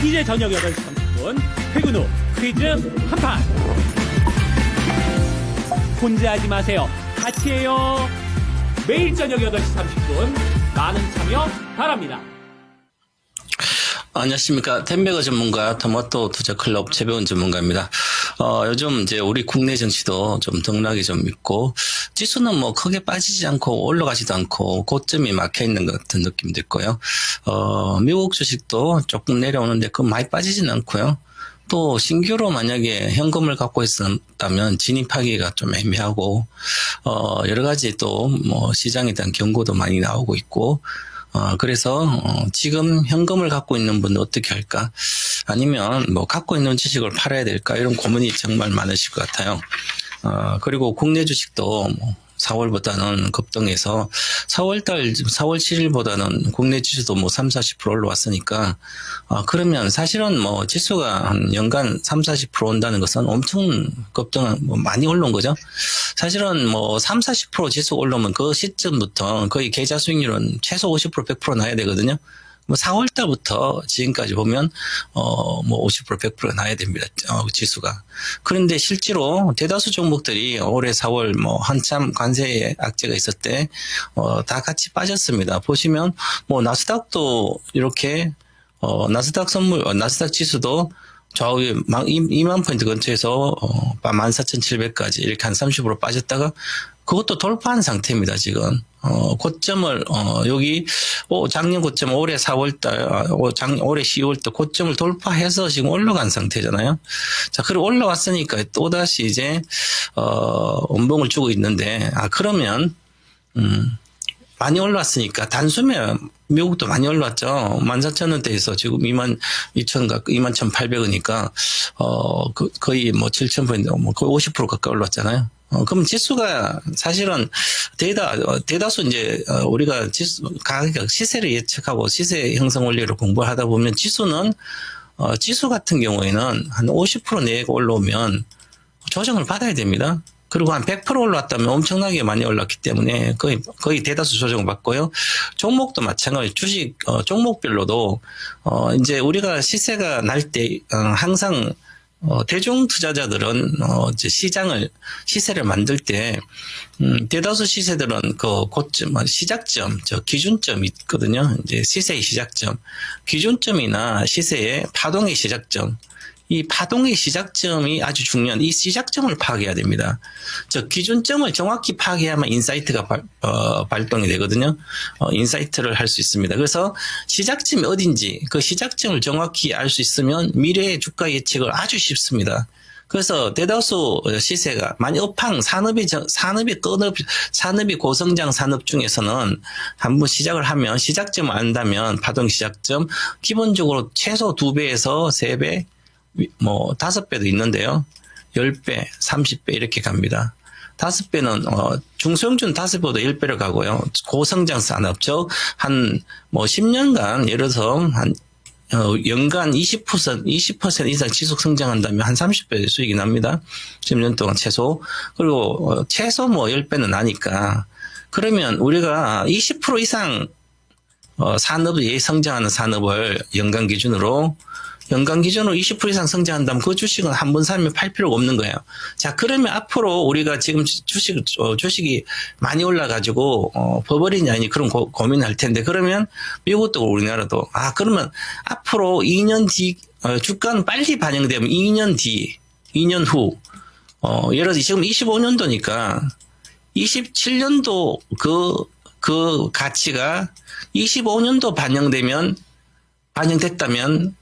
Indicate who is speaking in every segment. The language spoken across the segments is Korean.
Speaker 1: 이제 저녁 8시 30분 퇴근 후 퀴즈 한판. 혼자 하지 마세요. 같이 해요. 매일 저녁 8시 30분 많은 참여 바랍니다.
Speaker 2: 안녕하십니까. 텐베거 전문가 토마토 투자 클럽 최배운 전문가입니다. 요즘 이제 우리 국내 정치도 좀 등락이 좀 있고, 지수는 뭐 크게 빠지지 않고 올라가지도 않고 고점이 막혀 있는 것 같은 느낌도 있고요. 미국 주식도 조금 내려오는데 그 많이 빠지지는 않고요. 또 신규로 만약에 현금을 갖고 있었다면 진입하기가 좀 애매하고, 여러 가지 또 뭐 시장에 대한 경고도 많이 나오고 있고, 그래서 지금 현금을 갖고 있는 분은 어떻게 할까? 아니면 뭐 갖고 있는 주식을 팔아야 될까? 이런 고민이 정말 많으실 것 같아요. 그리고 국내 주식도 뭐 4월보다는 급등해서 4월 7일보다는 국내 지수도 뭐 30-40% 올라왔으니까, 그러면 사실은 뭐 지수가 한 연간 30-40% 온다는 것은 엄청 뭐 많이 올라온 거죠. 사실은 뭐 30-40% 지수 올라오면 그 시점부터 거의 계좌 수익률은 최소 50% 100% 나야 되거든요. 뭐 4월 달부터 지금까지 보면 뭐 50% 100% 나야 됩니다. 지수가. 그런데 실제로 대다수 종목들이 올해 4월 뭐 한참 관세 악재가 있을 때 다 같이 빠졌습니다. 보시면 뭐 나스닥도 이렇게 나스닥 지수도 좌우에 2만 포인트 근처에서 14,700까지 이렇게 한 30% 빠졌다가 그것도 돌파한 상태입니다, 지금. 고점을, 여기, 작년 고점 올해 4월달, 올해 10월달 고점을 돌파해서 지금 올라간 상태잖아요. 자, 그리고 올라왔으니까 또다시 이제, 음봉을 주고 있는데, 그러면, 많이 올랐으니까 단숨에 미국도 많이 올랐죠. 14,000원대에서 지금 21,800원이니까 거의 뭐 7,000포인트, 뭐 거의 50% 가까이 올랐잖아요. 그럼 지수가 사실은 대다수 이제 우리가 가격 시세를 예측하고 시세 형성 원리를 공부하다 보면 지수 같은 경우에는 한 50% 내외가 올라오면 조정을 받아야 됩니다. 그리고 한 100% 올랐다면 엄청나게 많이 올랐기 때문에 거의 대다수 조정을 받고요. 종목도 마찬가지. 주식, 종목별로도, 이제 우리가 시세가 날 때, 항상, 대중 투자자들은, 이제 시세를 만들 때, 대다수 시세들은 그 고점, 시작점, 기준점이 있거든요. 이제 시세의 시작점. 기준점이나 시세의 파동의 시작점. 이 파동의 시작점이 아주 중요한, 이 시작점을 파악해야 됩니다. 기준점을 정확히 파악해야만 인사이트가 발동이 되거든요. 인사이트를 할 수 있습니다. 그래서 시작점이 어딘지, 그 시작점을 정확히 알 수 있으면 미래의 주가 예측을 아주 쉽습니다. 그래서 대다수 시세가 많이 산업이 고성장 산업 중에서는 한번 시작을 하면 시작점을 안다면 파동 시작점, 기본적으로 최소 2배에서 3배, 뭐 5배도 있는데요. 10배, 30배 이렇게 갑니다. 5배는 중소형주는 5배보다 10배를 가고요. 고성장 산업, 한 뭐 10년간 예를 들어서 한 연간 20% 이상 지속 성장한다면 한 30배 수익이 납니다. 10년 동안 최소. 그리고 최소 뭐 10배는 나니까. 그러면 우리가 20% 이상 산업이 성장하는 산업을 연간 기준으로 20% 이상 성장한다면 그 주식은 한 번 사면 팔 필요가 없는 거예요. 자, 그러면 앞으로 우리가 지금 주식이 많이 올라가지고, 버버리냐, 아니, 그런 고민할 텐데, 그러면 미국도 우리나라도, 그러면 앞으로 2년 뒤, 주가는 빨리 반영되면 2년 후, 예를 들어서 지금 25년도니까 27년도 그 가치가 25년도 반영됐다면,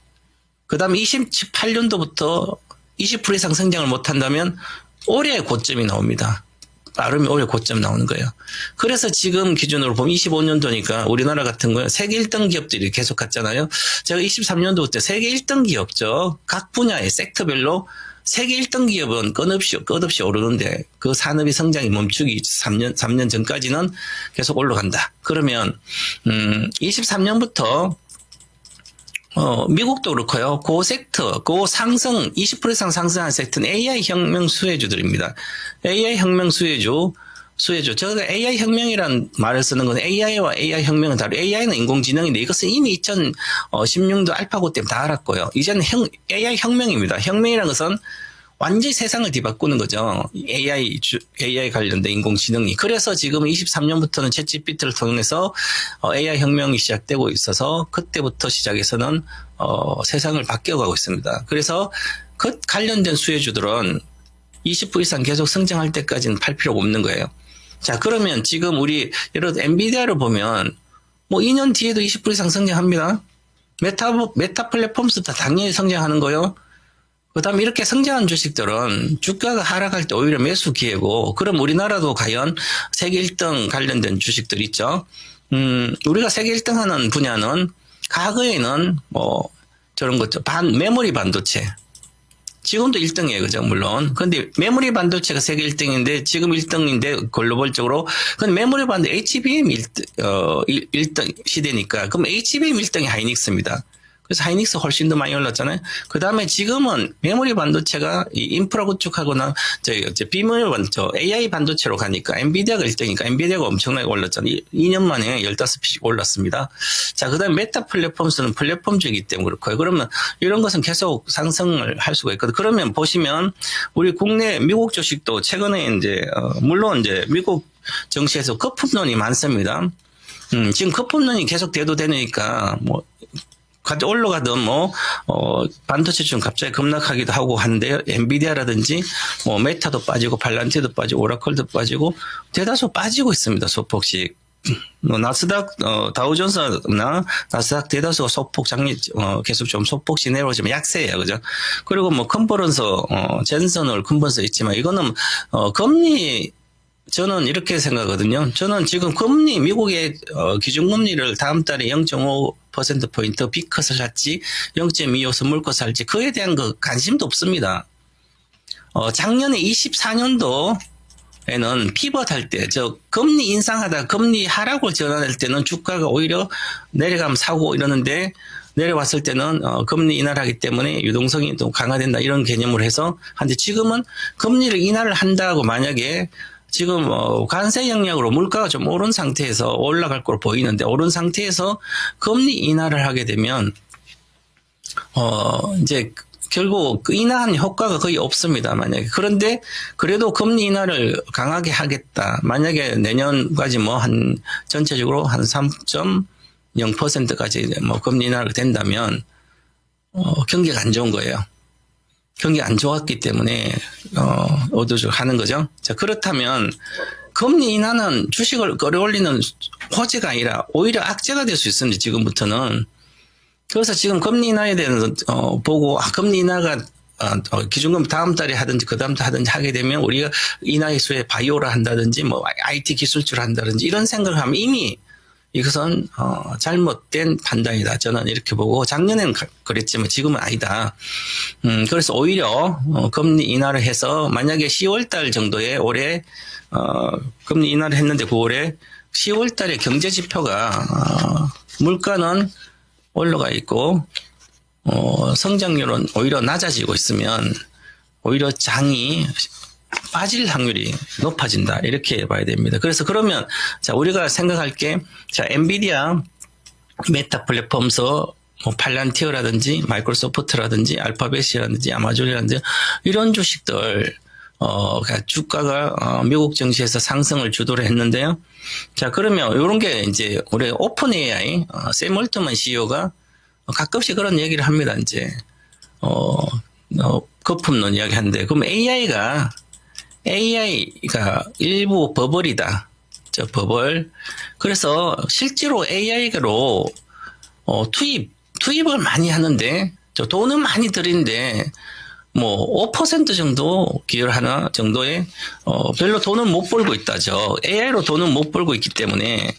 Speaker 2: 그 다음에 28년도부터 20% 이상 성장을 못한다면 올해 고점이 나옵니다. 빠르면 올해 고점 나오는 거예요. 그래서 지금 기준으로 보면 25년도니까 우리나라 같은 거는 세계 1등 기업들이 계속 갔잖아요. 제가 23년도부터 세계 1등 기업죠. 각 분야의 섹터별로 세계 1등 기업은 끝없이 오르는데 그 산업이 성장이 멈추기 3년 전까지는 계속 올라간다. 그러면 23년부터 미국도 그렇고요. 그 섹터, 그 상승, 20% 이상 상승한 섹터는 AI 혁명 수혜주들입니다. AI 혁명 수혜주, 수혜주. 제가 AI 혁명이라는 말을 쓰는 건 AI와 AI 혁명은 다르고 AI는 인공지능인데 이것은 이미 2016도 알파고 때문에 다 알았고요. 이제는 AI 혁명입니다. 혁명이라는 것은 완전히 세상을 뒤바꾸는 거죠. AI 관련된 인공지능이. 그래서 지금 23년부터는 챗GPT를 통해서 AI 혁명이 시작되고 있어서 그때부터 시작해서는 세상을 바뀌어가고 있습니다. 그래서 그 관련된 수혜주들은 20% 이상 계속 성장할 때까지는 팔 필요가 없는 거예요. 자, 그러면 지금 우리 예를 들어 엔비디아를 보면 뭐 2년 뒤에도 20% 이상 성장합니다. 메타 플랫폼스 다 당연히 성장하는 거요. 그 다음에 이렇게 성장한 주식들은 주가가 하락할 때 오히려 매수 기회고, 그럼 우리나라도 과연 세계 1등 관련된 주식들 있죠. 우리가 세계 1등 하는 분야는 과거에는 뭐 저런 것죠. 메모리 반도체. 지금도 1등이에요. 그죠? 물론. 근데 메모리 반도체가 세계 1등인데 지금 1등인데 글로벌적으로. 근데 메모리 반도체 HBM 1등 시대니까. 그럼 HBM 1등이 하이닉스입니다. 그래서 하이닉스 훨씬 더 많이 올랐잖아요. 그 다음에 지금은 메모리 반도체가 이 인프라 구축하거나 비메모리 반도체, AI 반도체로 가니까 엔비디아가 1등이니까 엔비디아가 엄청나게 올랐잖아요. 2년 만에 15배씩 올랐습니다. 자, 그 다음에 메타 플랫폼스는 플랫폼주이기 때문에 그렇고요. 그러면 이런 것은 계속 상승을 할 수가 있거든요. 그러면 보시면 우리 국내 미국 주식도 최근에 이제, 물론 이제 미국 증시에서 거품론이 많습니다. 지금 거품론이 계속 대두되니까 뭐, 올라가든 반도체 좀 갑자기 급락하기도 하고 하는데요. 엔비디아라든지 메타도 빠지고 팔란티도 빠지고 오라클도 빠지고 대다수 빠지고 있습니다. 소폭씩. 나스닥 다우존스나 나스닥 대다수가 소폭 계속 좀 소폭씩 내려오지만 약세예요. 그죠? 그리고 컨퍼런서 젠슨홀 컨퍼런서 있지만 이거는 금리 저는 이렇게 생각하거든요. 저는 지금 미국의 기준금리를 다음 달에 0.5%포인트 B컷을 살지 0.25 선물컷을 살지 그에 대한 관심도 없습니다. 작년에 24년도에는 피벗 할 때, 금리 인상하다 금리 하락을 전환할 때는 주가가 오히려 내려가면 사고 이러는데 내려왔을 때는 금리 인하하기 때문에 유동성이 또 강화된다 이런 개념으로 해서 한데 지금은 금리를 인하를 한다고 만약에 지금 관세 영향으로 물가가 좀 오른 상태에서 올라갈 걸로 보이는데 오른 상태에서 금리 인하를 하게 되면 이제 결국 그 인하한 효과가 거의 없습니다. 만약에 그런데 그래도 금리 인하를 강하게 하겠다. 만약에 내년까지 한 전체적으로 한 3.0%까지 금리 인하가 된다면 경기가 안 좋은 거예요. 경기 안 좋았기 때문에 의도적으로 하는 거죠. 자, 그렇다면 금리 인하는 주식을 끌어올리는 호재가 아니라 오히려 악재가 될 수 있습니다. 지금부터는. 그래서 지금 금리 인하에 대해서 보고 금리 인하가 기준금리 다음 달에 하든지 그 다음 달에 하든지 하게 되면 우리가 인하 이수에 바이오를 한다든지 IT 기술주를 한다든지 이런 생각을 하면 이미 이것은 잘못된 판단이다. 저는 이렇게 보고 작년에는 그랬지만 지금은 아니다. 그래서 오히려 금리 인하를 해서 만약에 10월달 정도에 올해 금리 인하를 했는데 9월에 10월달에 경제 지표가 물가는 올라가 있고 성장률은 오히려 낮아지고 있으면 오히려 장이 빠질 확률이 높아진다. 이렇게 봐야 됩니다. 그래서 그러면 자 우리가 생각할 게 자 엔비디아, 메타 플랫폼스, 팔란티어라든지 마이크로소프트라든지 알파벳이라든지 아마존이라든지 이런 주식들 주가가 미국 증시에서 상승을 주도를 했는데요. 자 그러면 이런 게 이제 우리 오픈 AI 샘 올트먼 CEO가 가끔씩 그런 얘기를 합니다. 이제 거품론 이야기하는데 그럼 AI가 일부 버블이다. 버블. 그래서 실제로 AI로 투입을 많이 하는데 돈은 많이 들이는데 5% 정도 기여를 하나 정도의 별로 돈은 못 벌고 있다죠. AI로 돈은 못 벌고 있기 때문에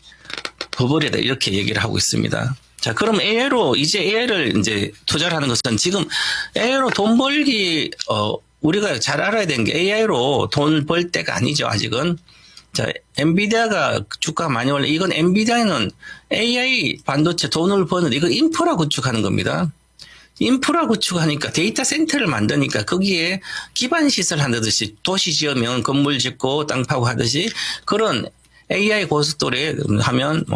Speaker 2: 버블이다 이렇게 얘기를 하고 있습니다. 자, 그럼 이제 AI를 이제 투자를 하는 것은 지금 AI로 돈 벌기 우리가 잘 알아야 되는 게 AI로 돈을 벌 때가 아니죠, 아직은. 자, 엔비디아가 주가가 많이 올라. 이건 엔비디아는 AI 반도체 돈을 버는, 이거 인프라 구축하는 겁니다. 인프라 구축하니까 데이터 센터를 만드니까 거기에 기반 시설 한다듯이 도시 지으면 건물 짓고 땅 파고 하듯이 그런 AI 고속도로에 하면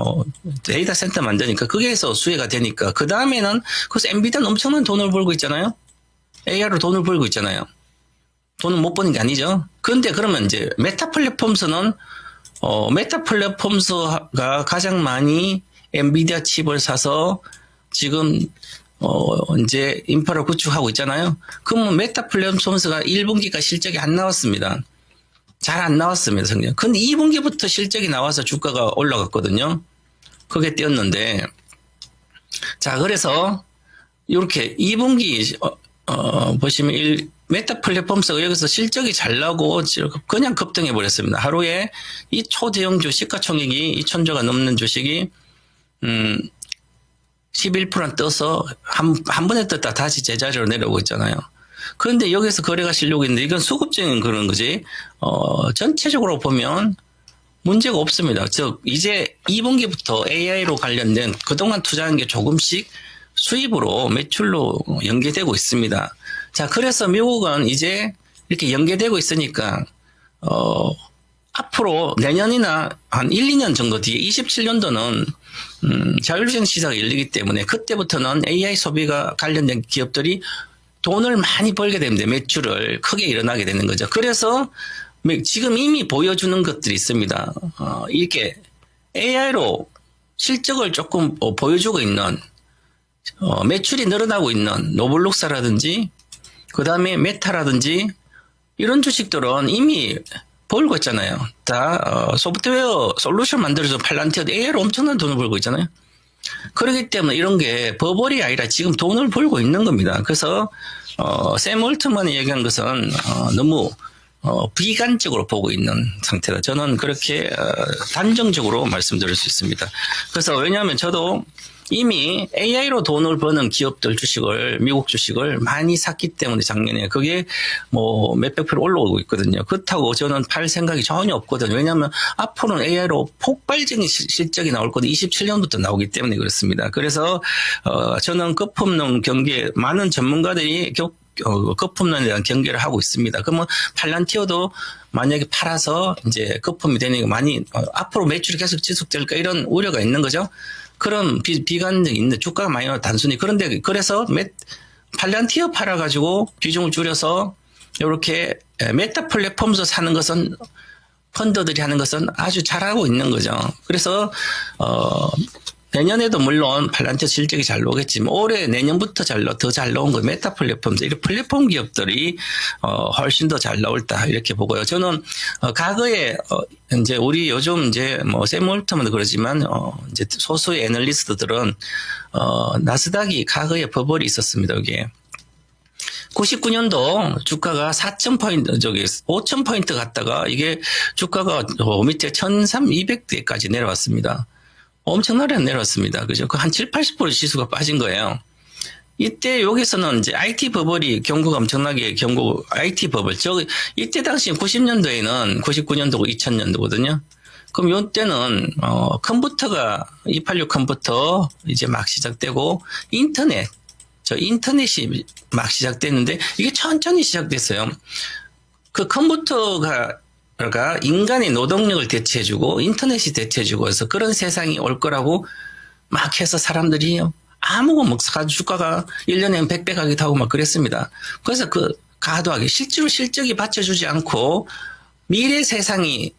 Speaker 2: 데이터 센터 만드니까 거기에서 수혜가 되니까 그 다음에는 그래서 엔비디아는 엄청난 돈을 벌고 있잖아요. AI로 돈을 벌고 있잖아요. 돈을 못 버는 게 아니죠. 그런데 그러면 이제 메타 플랫폼스는 메타 플랫폼스가 가장 많이 엔비디아 칩을 사서 지금 이제 인프라 구축하고 있잖아요. 그러면 메타 플랫폼스가 1분기가 실적이 안 나왔습니다. 잘 안 나왔습니다, 성적. 근데 2분기부터 실적이 나와서 주가가 올라갔거든요. 그게 뛰었는데, 자, 그래서, 이렇게 2분기, 보시면, 메타 플랫폼스가 여기서 실적이 잘 나고, 그냥 급등해버렸습니다. 하루에 이 초대형 주식 가총액이 2,000조가 넘는 주식이, 11% 떠서 한 번에 떴다 다시 제자리로 내려오고 있잖아요. 그런데 여기서 거래가 실려고 있는데 이건 수급적인 그런 거지. 전체적으로 보면 문제가 없습니다. 즉 이제 2분기부터 AI로 관련된 그동안 투자한 게 조금씩 수입으로 매출로 연계되고 있습니다. 자, 그래서 미국은 이제 이렇게 연계되고 있으니까 앞으로 내년이나 한 1, 2년 정도 뒤에 27년도는 자율주행 시장이 열리기 때문에 그때부터는 AI 소비가 관련된 기업들이 돈을 많이 벌게 됩니다. 매출을 크게 일어나게 되는 거죠. 그래서 지금 이미 보여주는 것들이 있습니다. 이렇게 AI로 실적을 조금 보여주고 있는 매출이 늘어나고 있는 노블록스라든지 그 다음에 메타라든지 이런 주식들은 이미 벌고 있잖아요. 다 소프트웨어 솔루션 만들어서 팔란티어도 AI로 엄청난 돈을 벌고 있잖아요. 그렇기 때문에 이런 게 버블이 아니라 지금 돈을 벌고 있는 겁니다. 그래서 샘 올트만이 얘기한 것은 너무 비관적으로 보고 있는 상태다. 저는 그렇게 단정적으로 말씀드릴 수 있습니다. 그래서 왜냐하면 저도 이미 AI로 돈을 버는 기업들 주식을, 미국 주식을 많이 샀기 때문에 작년에 그게 뭐 몇백 프로 올라오고 있거든요. 그렇다고 저는 팔 생각이 전혀 없거든요. 왜냐하면 앞으로는 AI로 폭발적인 실적이 나올 거든 27년부터 나오기 때문에 그렇습니다. 그래서 저는 거품론 경계 많은 전문가들이 거품론에 대한 경계를 하고 있습니다. 그러면 팔란티어도 만약에 팔아서 이제 거품이 되니까 많이 앞으로 매출이 계속 지속될까 이런 우려가 있는 거죠. 그런 비관적이 있는데 주가가 많이 나와 단순히 그런데 그래서 팔란티어 팔아가지고 비중을 줄여서 이렇게 메타 플랫폼에서 사는 것은 펀더들이 하는 것은 아주 잘하고 있는 거죠. 그래서 내년에도 물론 팔란티어 실적이 잘 나오겠지만 올해 내년부터 더 잘 나온 거 메타 플랫폼 이런 플랫폼 기업들이 훨씬 더 잘 나올다 이렇게 보고요. 저는 과거에 이제 우리 요즘 이제 뭐 샘 올트만도 그러지만 이제 소수의 애널리스트들은 나스닥이 과거에 버블이 있었습니다. 여기에 99년도 주가가 4,000포인트, 5,000포인트 갔다가 이게 주가가 밑에 1,200대까지 내려왔습니다. 엄청나게 내려왔습니다. 그죠? 그 한 7, 80% 지수가 빠진 거예요. 이때 여기서는 이제 IT 버블이 경고가 엄청나게 IT 버블. 이때 당시 90년도에는 99년도고 2000년도거든요. 그럼 이때는 컴퓨터가 286 컴퓨터 이제 막 시작되고 인터넷이 막 시작됐는데 이게 천천히 시작됐어요. 그 컴퓨터가 인간의 노동력을 대체해주고 인터넷이 대체해주고 해서 그런 세상이 올 거라고 막 해서 사람들이 아무거 막 주가가 1년에 100배 가기도 하고 막 그랬습니다. 그래서 그 과도하게 실제로 실적이 받쳐주지 않고 미래 세상이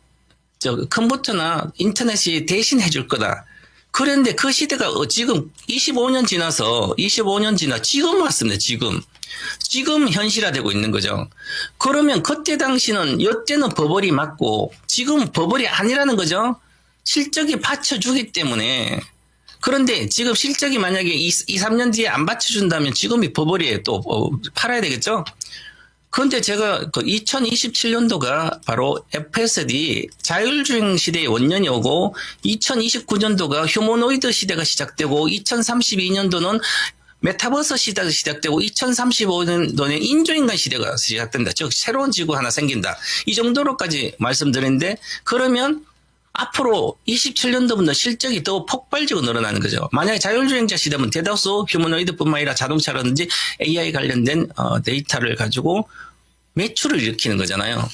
Speaker 2: 컴퓨터나 인터넷이 대신해 줄 거다. 그런데 그 시대가 지금 25년 지나 지금 왔습니다. 지금 현실화되고 있는 거죠. 그러면 그때 당시는 이때는 버블이 맞고 지금 버블이 아니라는 거죠. 실적이 받쳐주기 때문에. 그런데 지금 실적이 만약에 2, 3년 뒤에 안 받쳐준다면 지금이 버블이에요. 또 팔아야 되겠죠. 그런데 제가 2027년도가 바로 FSD 자율주행 시대의 원년이 오고 2029년도가 휴머노이드 시대가 시작되고 2032년도는 메타버스 시대가 시작되고 2035년도는 인조인간 시대가 시작된다. 즉 새로운 지구 하나 생긴다. 이 정도로까지 말씀드렸는데 그러면 앞으로 27년도부터 실적이 더 폭발적으로 늘어나는 거죠. 만약에 자율주행차 시대면 대다수 휴머노이드뿐만 아니라 자동차라든지 AI 관련된 데이터를 가지고 매출을 일으키는 거잖아요.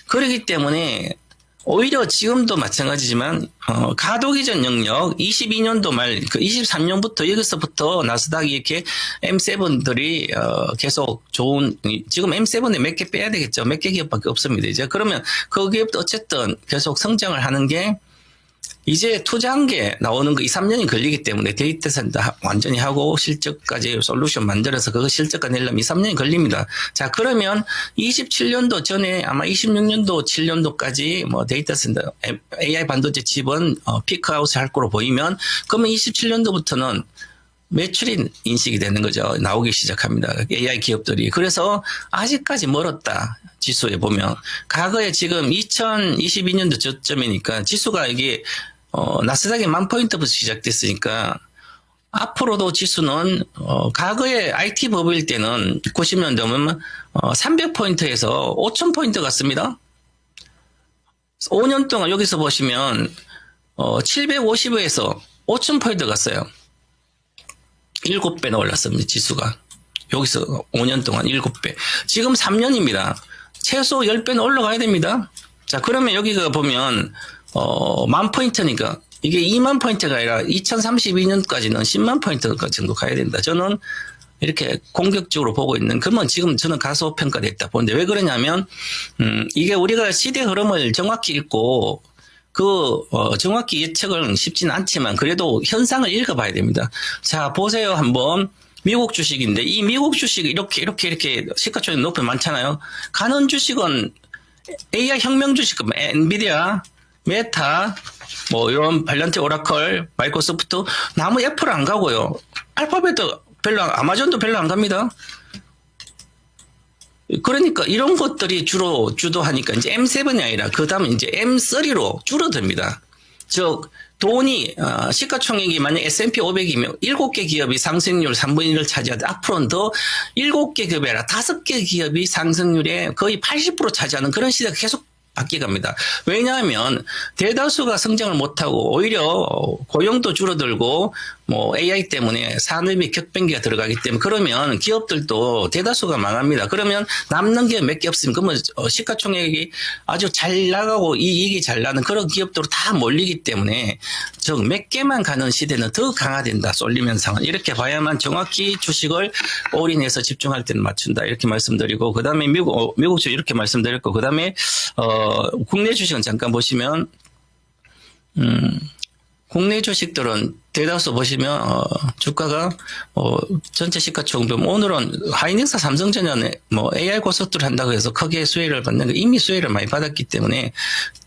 Speaker 2: 그렇기 때문에 오히려 지금도 마찬가지지만 가도 이전 영역 22년도 말 23년부터 여기서부터 나스닥이 이렇게 M7들이 계속 좋은 지금 M7에 몇 개 빼야 되겠죠. 몇 개 기업밖에 없습니다. 이제 그러면 그 기업도 어쨌든 계속 성장을 하는 게 이제 투자한 게 나오는 거 2, 3년이 걸리기 때문에 데이터 센터 완전히 하고 실적까지 솔루션 만들어서 그거 실적까지 내려면 2, 3년이 걸립니다. 자, 그러면 27년도 전에 아마 26년도, 7년도까지 뭐 데이터 센터, AI 반도체 칩은 피크아웃을 할 거로 보이면 그러면 27년도부터는 매출이 인식이 되는 거죠. 나오기 시작합니다. AI 기업들이. 그래서 아직까지 멀었다. 지수에 보면. 과거에 지금 2022년도 저점이니까 지수가 이게 나스닥이 10,000포인트부터 시작됐으니까 앞으로도 지수는 과거에 IT 버블 때는 90년도면 300포인트에서 5,000포인트 갔습니다. 5년 동안 여기서 보시면 750에서 5,000포인트 갔어요. 7배나 올랐습니다. 지수가. 여기서 5년 동안 7배. 지금 3년입니다. 최소 10배는 올라가야 됩니다. 자, 그러면 여기가 보면 10,000포인트니까 이게 2만 포인트가 아니라 2032년까지는 10만 포인트 정도 가야 된다. 저는 이렇게 공격적으로 보고 있는, 그러면 지금 저는 가소평가됐다 보는데 왜 그러냐면 이게 우리가 시대 흐름을 정확히 읽고 정확히 예측은 쉽진 않지만 그래도 현상을 읽어봐야 됩니다. 자, 보세요. 한번. 미국 주식인데 이 미국 주식이 이렇게 시가총액 높이 많잖아요. 가는 주식은 AI 혁명 주식, 엔비디아, 메타, 뭐 이런 발란티, 오라클, 마이크로소프트, 나무 애플 안 가고요. 알파벳 아마존도 별로 안 갑니다. 그러니까 이런 것들이 주로 주도하니까 이제 M7이 아니라 그 다음에 이제 M3로 줄어듭니다. 즉 돈이 시가총액이 만약 S&P 500이면 7개 기업이 상승률 3분의 1을 차지하되 앞으로는 더 7개 기업이 아니라 5개 기업이 상승률에 거의 80% 차지하는 그런 시대가 계속 바뀌갑니다. 왜냐하면 대다수가 성장을 못하고 오히려 고용도 줄어들고 뭐 AI 때문에 산업이 격변기가 들어가기 때문에 그러면 기업들도 대다수가 망합니다. 그러면 남는 게 몇 개 없으면 그러면 시가총액이 아주 잘 나가고 이익이 잘 나는 그런 기업들로 다 몰리기 때문에 즉 몇 개만 가는 시대는 더 강화된다. 쏠림 현상은 이렇게 봐야만 정확히 주식을 올인해서 집중할 때는 맞춘다. 이렇게 말씀드리고 그다음에 미국 주식 이렇게 말씀드렸고 그다음에 국내 주식은 잠깐 보시면 국내 주식들은 대다수 보시면 주가가 전체 시가총액 보면 오늘은 하이닉스 삼성전자는 뭐 AI 고속도로 한다고 해서 크게 수혜를 받는 거 이미 수혜를 많이 받았기 때문에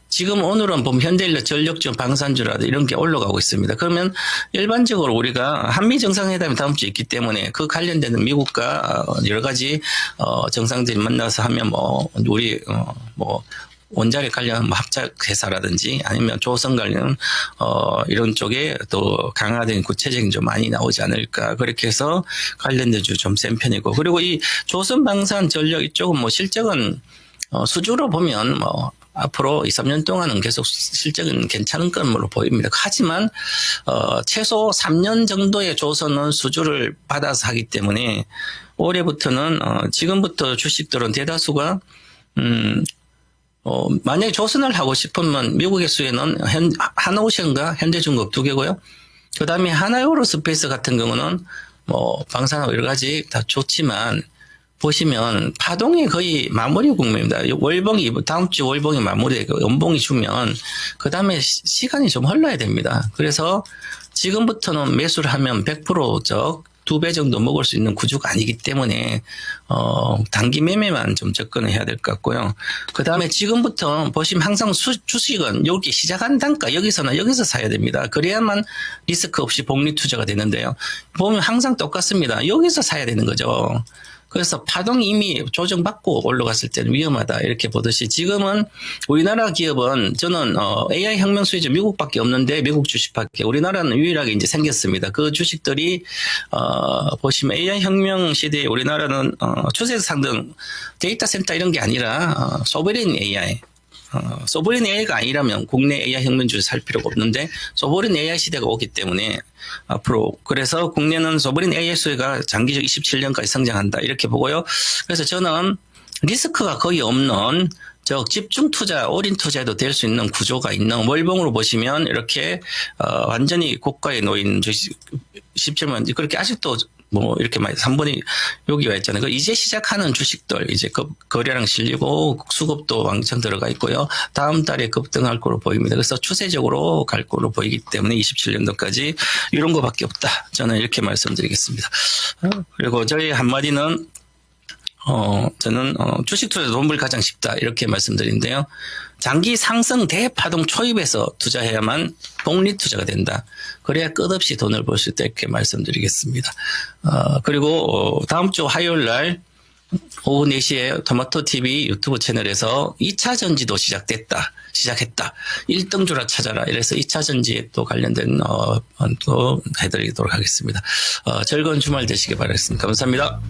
Speaker 2: 지금 오늘은 보면 현대인력, 전력주, 방산주라든지 이런 게 올라가고 있습니다. 그러면 일반적으로 우리가 한미 정상회담이 다음 주에 있기 때문에 그 관련되는 미국과 여러 가지 정상들이 만나서 하면 뭐 우리 뭐 원자력 관련 뭐 합작 회사라든지 아니면 조선 관련 이런 쪽에 또 강화된 구체적인 좀 많이 나오지 않을까 그렇게 해서 관련된 주 좀 센 편이고 그리고 이 조선 방산 전력 이쪽은 뭐 실적은 수주로 보면 뭐 앞으로 2, 3년 동안은 계속 실적은 괜찮은 것으로 보입니다. 하지만 최소 3년 정도의 조선은 수주를 받아서 하기 때문에 올해부터는 지금부터 주식들은 대다수가 만약에 조선을 하고 싶으면 미국의 수혜는 하나오션과 현대중공업 2개고요. 그 다음에 하나에어로스페이스 같은 경우는 뭐 방산하고 여러 가지 다 좋지만 보시면 파동이 거의 마무리 국면입니다. 월봉이 다음 주 월봉이 마무리되고 연봉이 주면 그 다음에 시간이 좀 흘러야 됩니다. 그래서 지금부터는 매수를 하면 100%적 2배 정도 먹을 수 있는 구조가 아니기 때문에 단기 매매만 좀 접근을 해야 될 것 같고요. 그 다음에 지금부터 보시면 항상 주식은 여기 시작한 단가 여기서 사야 됩니다. 그래야만 리스크 없이 복리 투자가 되는데요. 보면 항상 똑같습니다. 여기서 사야 되는 거죠. 그래서 파동이 이미 조정받고 올라갔을 때는 위험하다 이렇게 보듯이 지금은 우리나라 기업은 저는 AI 혁명 수혜주 미국밖에 없는데 미국 주식밖에 우리나라는 유일하게 이제 생겼습니다. 그 주식들이 보시면 AI 혁명 시대에 우리나라는 추세 상등 데이터 센터 이런 게 아니라 소베린 AI 소버린 AI가 아니라면 국내 AI 혁명주를 살 필요가 없는데 소버린 AI 시대가 오기 때문에 앞으로 그래서 국내는 소버린 AI 수요가 장기적 27년까지 성장한다 이렇게 보고요. 그래서 저는 리스크가 거의 없는 즉 집중 투자, 올인 투자에도 될 수 있는 구조가 있는 월봉으로 보시면 이렇게 완전히 고가에 놓인 주식 17만 그렇게 아직도 뭐 이렇게 많이 3번이 여기 와 있잖아요. 이제 시작하는 주식들 이제 거래량 실리고 수급도 왕창 들어가 있고요. 다음 달에 급등할 거로 보입니다. 그래서 추세적으로 갈 거로 보이기 때문에 27년도까지 이런 거밖에 없다. 저는 이렇게 말씀드리겠습니다. 그리고 저희 한마디는 저는 주식 투자 돈벌 가장 쉽다 이렇게 말씀드리는데요. 장기 상승 대파동 초입에서 투자해야만 복리 투자가 된다. 그래야 끝없이 돈을 벌 수 있다 이렇게 말씀드리겠습니다. 그리고 다음 주 화요일 날 오후 4시에 토마토 TV 유튜브 채널에서 2차 전지도 시작했다. 1등주라 찾아라. 이래서 2차 전지에 또 관련된 또 해드리도록 하겠습니다. 즐거운 주말 되시길 바라겠습니다. 감사합니다.